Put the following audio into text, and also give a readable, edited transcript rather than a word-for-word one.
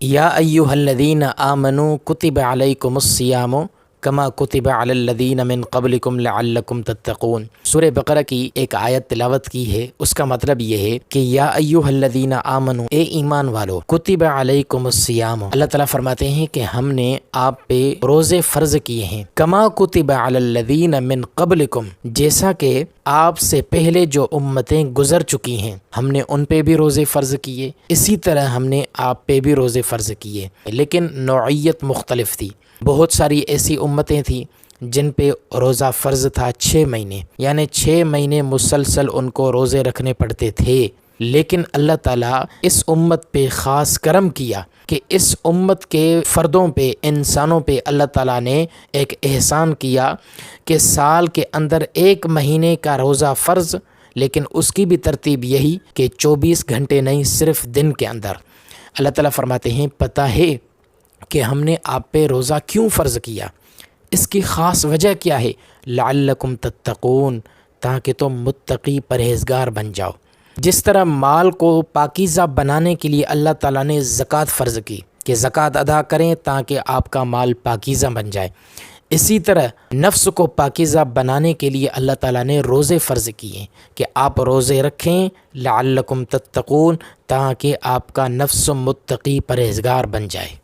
یا ایھا الذین آمنوا کتب علیکم الصیام کما کتب علی الذین من قبلکم لعلکم تتقون۔ سورہ بقرہ کی ایک آیت تلاوت کی ہے، اس کا مطلب یہ ہے کہ یا ایھا الذین آمنوا، اے ایمان والو، کتب علیکم الصیام، اللہ تعالیٰ فرماتے ہیں کہ ہم نے آپ پہ روزے فرض کیے ہیں، کما کتب علی الذین من قبلکم، جیسا کہ آپ سے پہلے جو امتیں گزر چکی ہیں ہم نے ان پہ بھی روزے فرض کیے، اسی طرح ہم نے آپ پہ بھی روزے فرض کیے، لیکن نوعیت مختلف تھی۔ بہت ساری ایسی امتیں تھیں جن پہ روزہ فرض تھا 6 مہینے، یعنی 6 مہینے مسلسل ان کو روزے رکھنے پڑتے تھے، لیکن اللہ تعالیٰ اس امت پہ خاص کرم کیا کہ اس امت کے فردوں پہ، انسانوں پہ اللہ تعالیٰ نے ایک احسان کیا کہ سال کے اندر 1 مہینے کا روزہ فرض، لیکن اس کی بھی ترتیب یہی کہ 24 گھنٹے نہیں، صرف دن کے اندر۔ اللہ تعالیٰ فرماتے ہیں پتہ ہے کہ ہم نے آپ پہ روزہ کیوں فرض کیا، اس کی خاص وجہ کیا ہے، لعلکم تتقون، تاکہ تم متقی پرہیزگار بن جاؤ۔ جس طرح مال کو پاکیزہ بنانے کے لیے اللہ تعالیٰ نے زکوٰۃ فرض کی کہ زکوٰۃ ادا کریں تاکہ آپ کا مال پاکیزہ بن جائے، اسی طرح نفس کو پاکیزہ بنانے کے لیے اللہ تعالیٰ نے روزے فرض کیے کہ آپ روزے رکھیں، لعلکم تتقون، تاکہ آپ کا نفس متقی پرہیزگار بن جائے۔